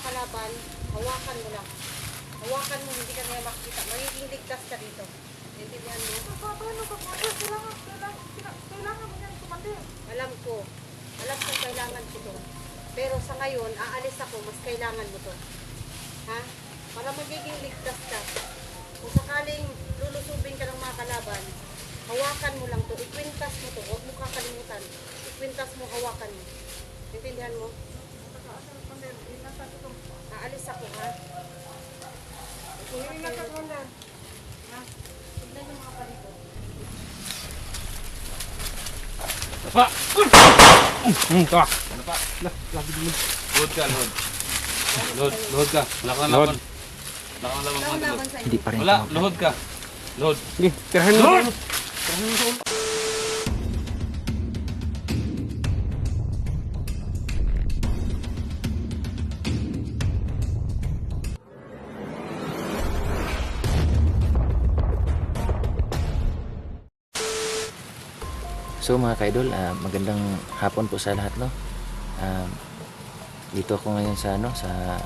makalaban, hawakan mo lang. Hawakan mo, hindi ka nila makikita. Magiging ligtas ka dito. Naintindihan mo? Paano ka, Commander? Kailangan mo yan, Commander. Alam ko. Alam ko kailangan ko to. Pero sa ngayon, aalis ako, mas kailangan mo to. Ha? Para magiging ligtas ka. Kung sakaling lulusubin ka ng mga kalaban, hawakan mo lang to. Ikwintas mo to. Huwag mo kakalimutan. Ikwintas mo, hawakan mo. Naintindihan mo? Aalis ako, ha? Ingat ka, Commander. Ha? Tignan yung mga palito. Pa! Ka! Ano pa? Lagi din. Load ka, load. Load ka. Wala kang laban. Wala kang laban. Wala laban sa Hindi inyo. pa rin. Wala, load ka. Load. Sige, tirahan mo. Lord! So mga ka-idol, magandang hapon po sa lahat, no. Dito ako ngayon sa sa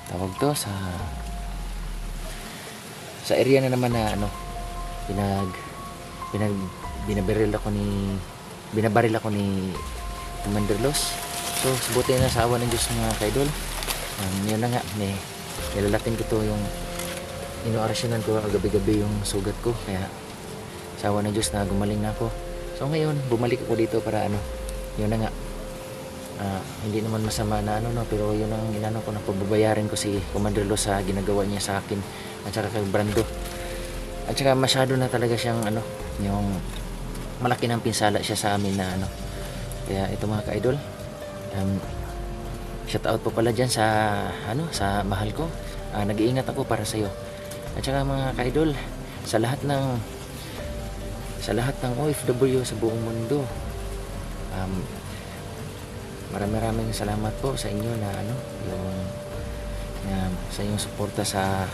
tawag to sa area na naman na binabaril ako ni Commander Los. So buti na sa awa ng Diyos mga ka-idol. Yun na nga, nilalatin ko to yung inoorasyonan ko gabi-gabi yung sugat ko, kaya sa awa ng Diyos na gumaling na ako. So ngayon, bumalik ako dito para yun na nga. Hindi naman masama na pero yun ang inano ko na pababayarin ko si Commander Lo sa ginagawa niya sa akin at saka kay Brando. At saka masyado na talaga siyang yung malaki ng pinsala siya sa amin na Kaya ito mga ka-idol, shout out po pala dyan sa sa mahal ko. Nag-iingat ako para sa iyo. At saka mga ka-idol, sa lahat ng OFW sa buong mundo, maraming salamat po sa inyo na sa inyong suporta sa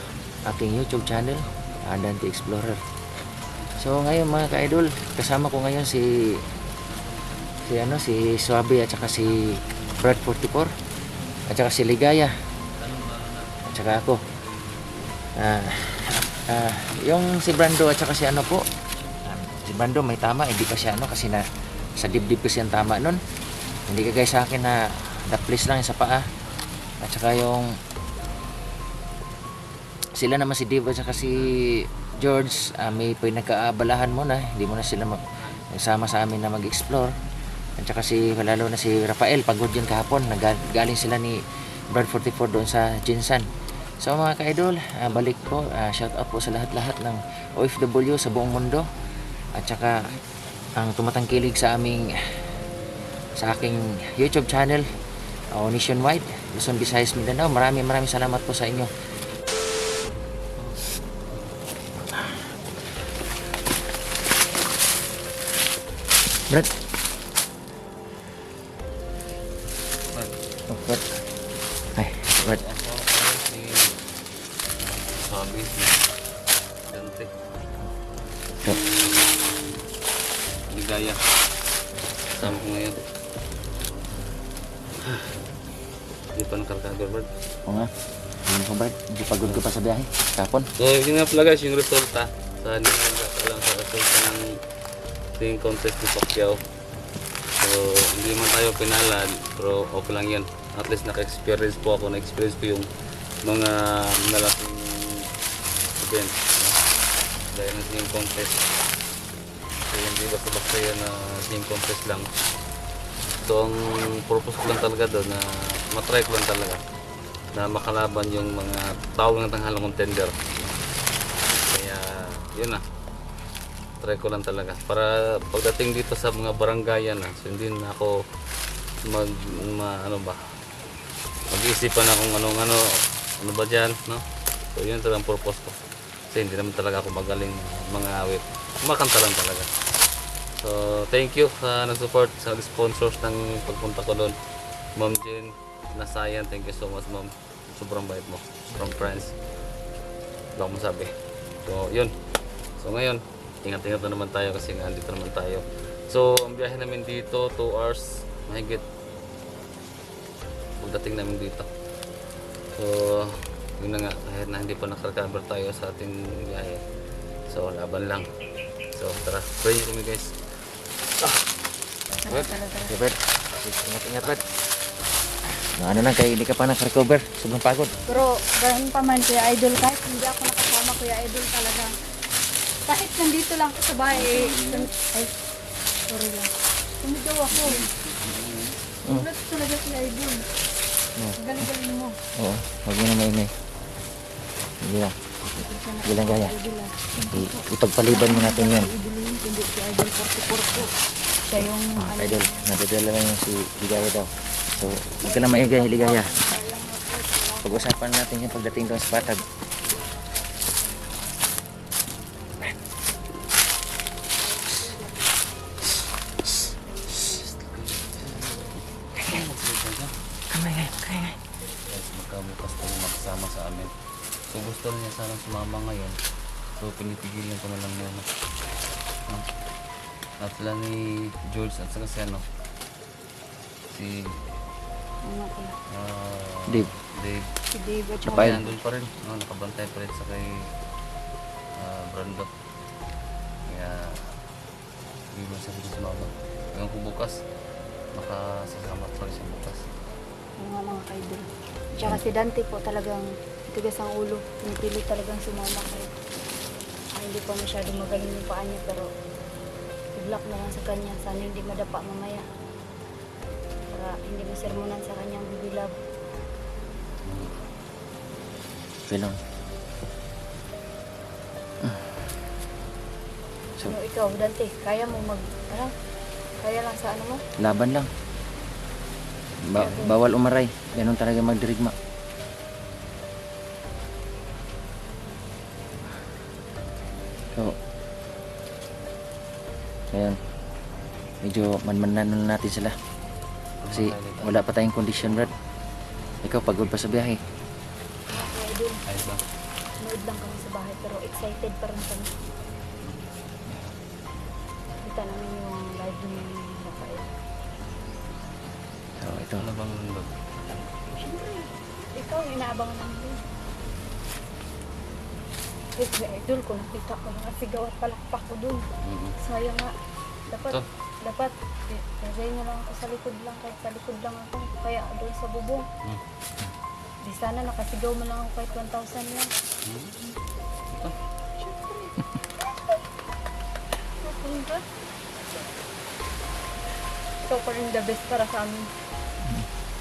aking YouTube channel, Dante Explorer. So ngayon mga ka-idol, kasama ko ngayon si Suabe at saka si Brad 44 at saka si Ligaya at saka ako. Yung si Brando at saka si si Brando may tama, hindi pa siya kasi sa dibdib kasi ang tama nun. Hindi kagaya sa akin na daplis lang sa paa. At saka yung sila naman si Dave at saka si George, may pinagkaabalahan mo na, hindi mo na sila magsama sa amin na mag-explore. At saka lalo na si Rafael, pagod yun kahapon, galing sila ni Brad 44 doon sa Jinsan. So mga ka-idol, balik po, shout out po sa lahat ng OFW sa buong mundo. At saka ang tumatangkilig sa aking YouTube channel, nationwide, Luzon, Visayas, Mindanao. Maraming salamat po sa inyo. Brad. Oh, Brad. Ay, Brad. Sabi, Dante. So, Ligaya. Sama ko ngayon. Hindi pa nakarkagor, Brad. oo nga. Ayun ko, Brad. Hindi pagod ko pa sa biyahe. Kapon. So, yun nga pala guys, yung resulta sa resulta ng team contest ni Pacquiao. So, hindi man tayo pinalad, pero okay lang yan. At least naka-experience po ako, na-experience ko yung mga malaking event. Dahil ng team contest. So, hindi basta-basta yan na team contest lang. So, ang purpose ko lang talaga doon na matry ko lang talaga na makalaban yung mga tawag ng tanghalang contender. Kaya, yun na. Try ko lang talaga. Para pagdating dito sa mga barangayan so hindi na ako mag-iisipan na kung ano ba dyan, no? So, yun talagang purpose ko. Kasi hindi naman talaga ako magaling mga awit. Kumakanta lang talaga. So, thank you sa nag-support sa sponsors ng pagpunta ko doon. Ma'am Jane Nasayan, thank you so much, ma'am. Sobrang bait mo. From France. Wala akong masabi. So, yun. So, ngayon, ingat-ingat na naman tayo kasi nga andito naman tayo. So, ang biyahe namin dito, 2 hours, mahigit. Pagdating namin dito. So, yun na nga, kahit na hindi pa nakarecover tayo sa ating biyahe. So, laban lang. So, tara, pray nyo kami guys. Brad, okay, Brad. Ingat, Brad. Ano lang, kaya hindi ka pa nakarecover. Sobrang pagod. Pero ganun pa man Kuya Idol, kahit hindi ako nakasama Kuya Idol talaga. Kahit nandito lang ako sa bahay, ay, sorry lang. Tumigaw ako. Ulat talaga Kuya Idol. Galing-galing mo. Oo, huwag mo na maingay. Hindi lang. Hindi lang gaya. Ipagpaliban mo natin yan. Idolin, hindi si Idol 44 po. Siya yung Idol, nadadala lang yung si Ligaya daw. So, huwag ka na maingay, Ligaya. Pag-usapan natin yung pagdating doon sa patag. Guys, magkabukas tayo magsama sa amin. So, gusto niya sana sumama ngayon. So, pinipigilan ko na lang muna. No? At sila ni Jules at saka si ano, si Dave. Dave. si Dave at Napay- Kaya nandun pa rin. No, nakabantay pa rin sa kay Brando. Kaya hindi mo sabi sa mama. Ngayon ko bukas, makasasama pa rin siya bukas. mga kaidol. Tsaka si Dante po talagang tigas ang ulo. Pinipilit talagang sumama kahit hindi pa masyado magaling yung paa niya, pero i-block na lang sa kanya. Sana hindi madapa mamaya. Para hindi masermonan sa kanyang bibilab. Okay lang. So, Ano ikaw, Dante, kaya mo kaya lang sa ano mo? laban lang. Bawal umaray. Ganun talaga magdirigma. So, ayan. Medyo manmanan na natin sila. Kasi wala pa tayong kondisyon, Brad. Ikaw, pagod pa sa biyahe. Mga kaidol, Ayos lang. nood lang kami sa bahay pero excited pa rin kami. Kita namin yung live ni Rafael. So, ito. Ano bang lundog? Siyempre, ikaw yung inaabangan namin yun. Eh, Kuya Idol, kung nakita ko mga sigaw at palakpak ko dun. Sayang nga. Dapat, Ito. dapat, lagay niyo lang ako sa likod lang, kahit sa likod lang ako. Kaya doon sa bubong. Di sana nakasigaw mo lang ako kahit 1,000 lang. Ito. Napunta. Ikaw pa rin the best para sa amin.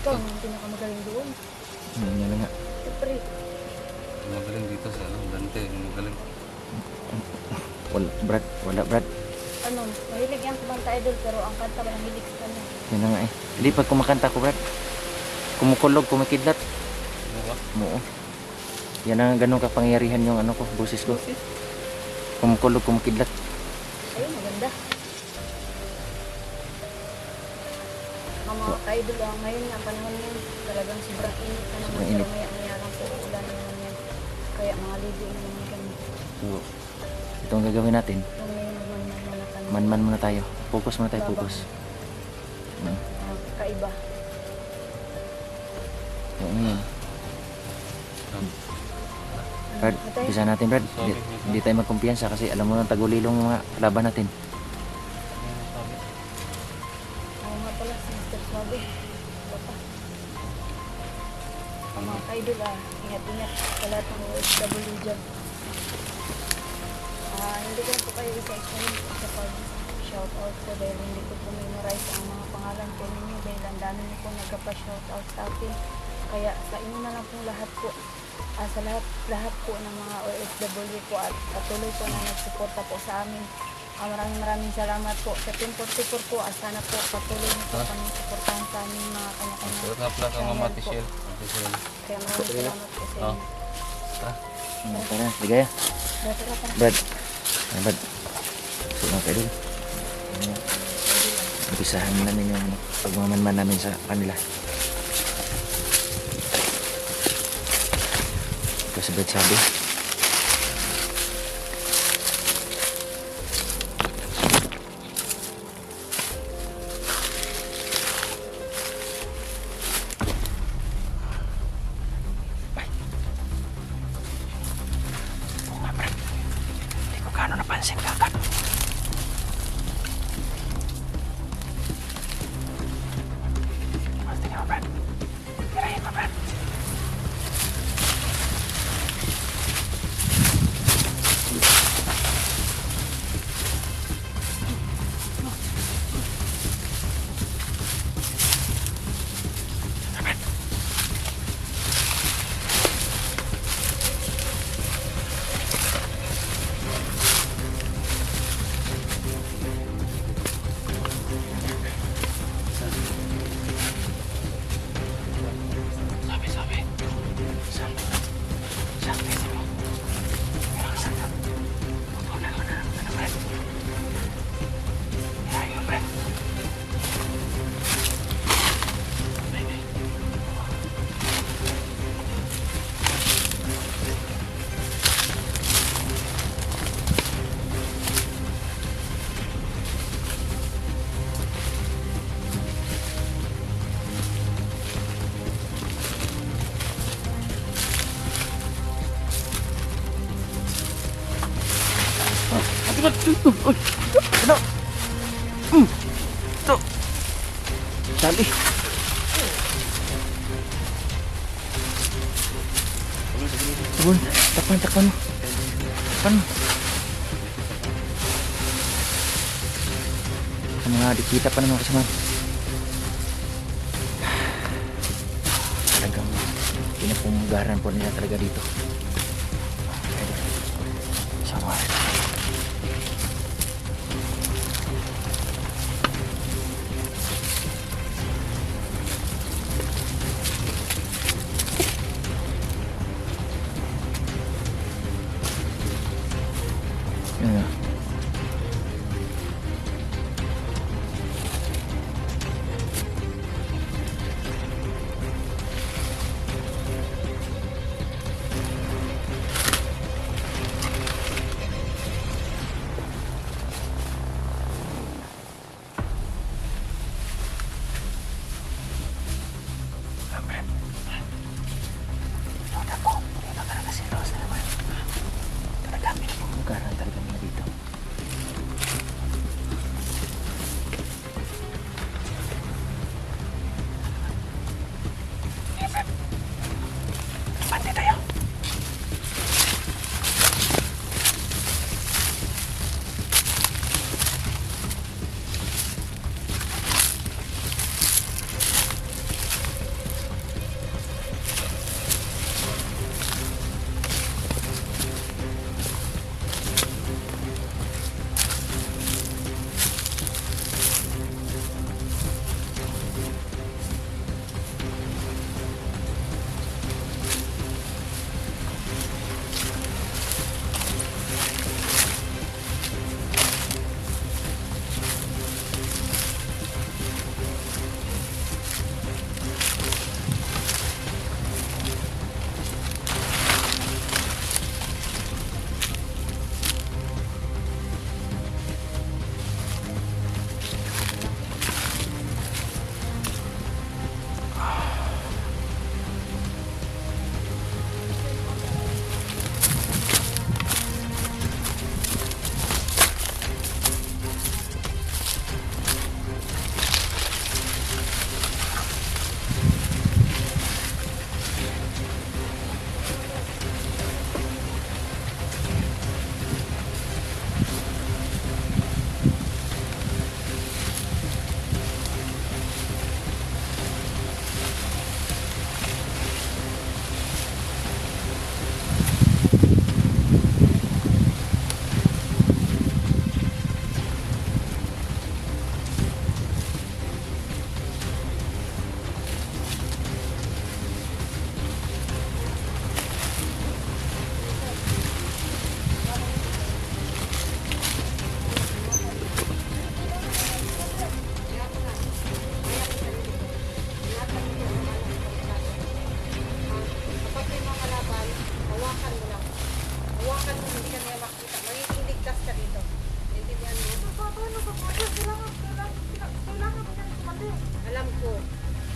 Ikaw ang pinakamagaling doon. Yan na nga. Siyempre, Magaling dito sa ano, Dante. Magaling. Wala, Brad. Wala, Brad. ano, mahilig yan kumanta Idol, pero ang kanta ba mahilig sa kanya? Yan na nga eh. Hindi, pag kumakanta ko, Brad. Kumukulog, kumikidlat. Ano ba? Oo. Yan ang ganun kapangyarihan yung ano ko, boses ko. Kumukulog, kumikidlat. Ayun, maganda. Ang mga ka-idol, ngayon nga, panahon ngayon, talagang sobrang init na naman, Sobrang pero init. maya-maya lang po, ulan na naman yan. Kaya mga ligo na naman kami. So, ito ang gagawin natin. Kung ngayon nagman na kami, Man muna tayo. Focus muna tayo, focus. kakaiba. So, ano yun? Brad, bisa natin, Brad. Hindi tayo magkumpiyansa kasi alam mo nang tagulilong yung mga kalaban natin. Ako nga pala, si Mr. Swabe. Bata. Ang mga ka-idol, ingat-ingat sa lahat ng OFW dyan. Hindi ko na po kayo isa-explain sa pag-shoutout ko dahil hindi ko po memorize ang mga pangalan po ninyo dahil ang dami niyo po nagpa-shoutout sa akin. Kaya sa inyo na lang po lahat po, sa lahat po ng mga OFW po at patuloy po na nagsuporta po sa amin. Maraming salamat po sa Team 44 po. Sana po patuloy niyo po kami suportahan sa aming mga kanya-kanya. Sulat nga pala kang Mama channel po. Tishel. Kaya maraming salamat po sa inyo. Tara, ligaya. Tara. Brad. Brad. So, mga kaidol. Umpisahan namin yung pagmamanman namin sa kanila. Ito si Brad sabi. Ano? Ito. Dali. Sabon, takpan, takpan mo. Takpan mo. Ang mga dikita pa naman kasama. Talagang pinapumugaran po nila talaga dito. Sama. Yan na. Amen. Ito po. Ito talaga si Rose naman. Talaga pinapumugaran talaga nila dito. Pati tayo. Kapag may mga laban, hawakan mo lang. Hawakan mo, hindi ka na makita. Magiging ligtas ka dito. Naintindihan mo? Alam ko.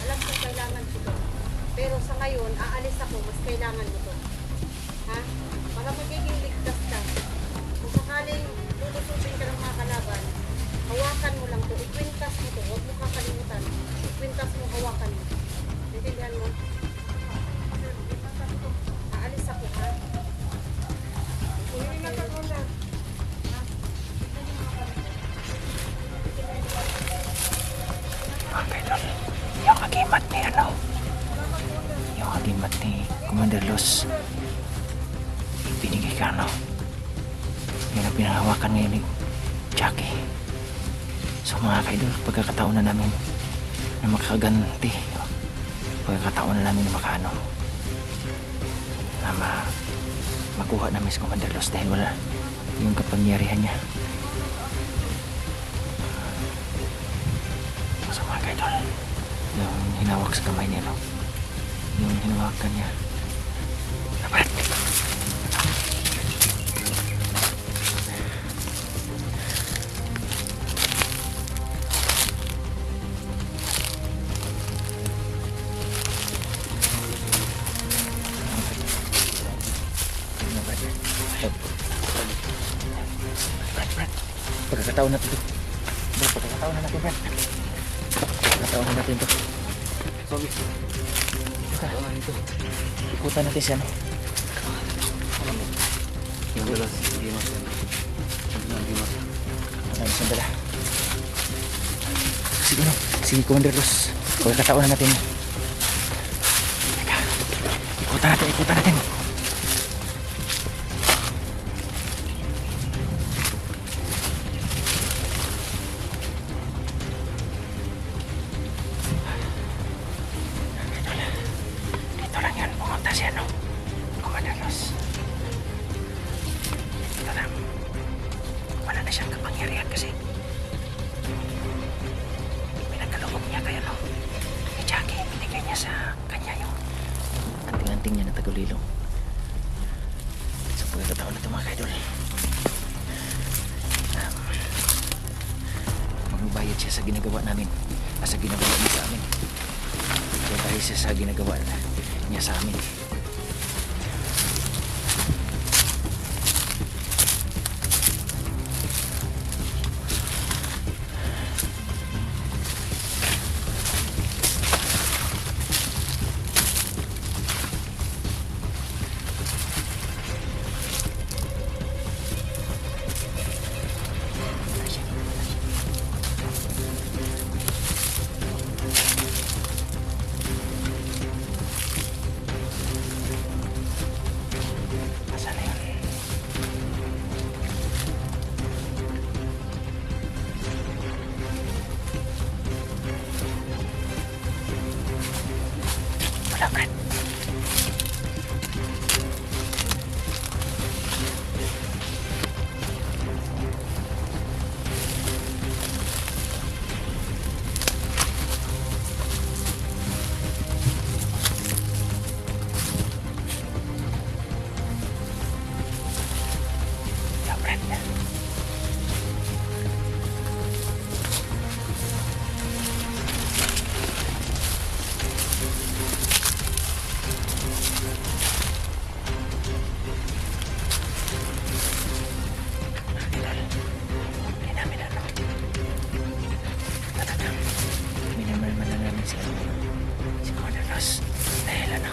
Alam ko kailangan ko to. Pero sa ngayon, aalis ako, mas kailangan mo to. Ha? Para magiging ligtas ka. Kung sakaling lulusubin ka ng mga kalaban, hawakan mo lang to. Ikwintas mo to. Huwag mo kakalimutan. Ikwintas mo, hawakan mo. Naintindihan mo? Aalis ako, ha? Okay, Lol. Yung agimat ni ano? Yung agimat ni Commander Los. Ibinigay ka, no? Yan ang pinahawakan ngayon ni Jackie. So mga kaidol, pagkakataon na namin na makaganti. Pagkakataon na namin na makaano. Na makuha namin si Commander Los dahil wala yung kapangyarihan niya. So mga kaidol, yung hinawak sa kamay niya, no? Yung hinawakan niya. Dapat. Dapat. Pagkakataon natin to. Bro, pagkakataon na natin, Brad. Pagkakataon na natin to. Sorry. Ika, Ano ito? ikutan natin siya, no? Yung dalas, hindi mas yan. Hindi mas. Wala yung sandala. Sige, no? Sige, Commander Los. Pagkakataon na natin. Teka, ikutan natin. Dito lang yan, pumunta siya, no? Commander Los. Dito lang. Wala na siyang kapangyarihan kasi pinagkaloob niya kaya, no? Ni Jackie, binigay niya sa kanya yung anting-anting niya na tagulilong. Sa pagkakataon na ito, mga kaidol, magbabayad siya sa ginagawa namin, sa ginagawa niya sa amin. So dahil siya sa ginagawa niya sa amin, nasaan na yun? Wala, Brad. Wala, Brad. Hindi namin ano. Talagang minamalman na namin si Commander Ross. Dahil ano,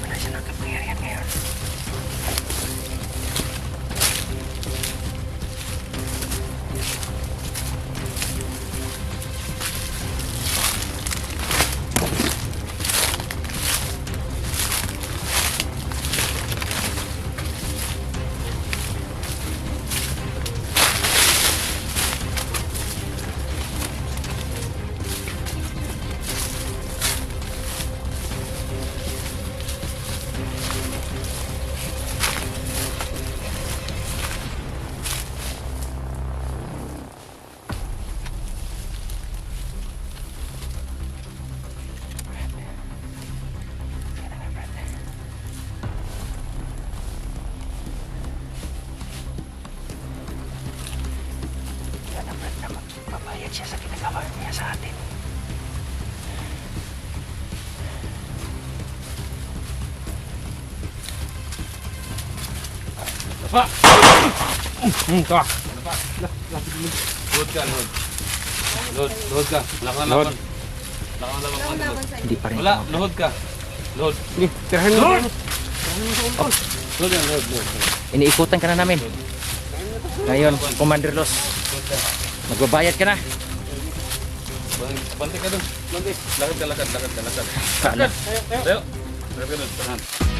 wala siya ng kapangyarihan ngayon. Yan ang Brad na magbabayad siya sa ginagawa niya sa atin. Apa? Ka. Load ka, load. Load ka. Lakan. Lakan Laban sa Hindi pa rin. Wala, load ka. Load. Load! Load yan, load. Iniikutan ka na namin. Ngayon, Commander Los, magbabayad ka na. Bantay ka doon. Lakad ka. Paano? Tayo. Tayo ka doon. Tahan.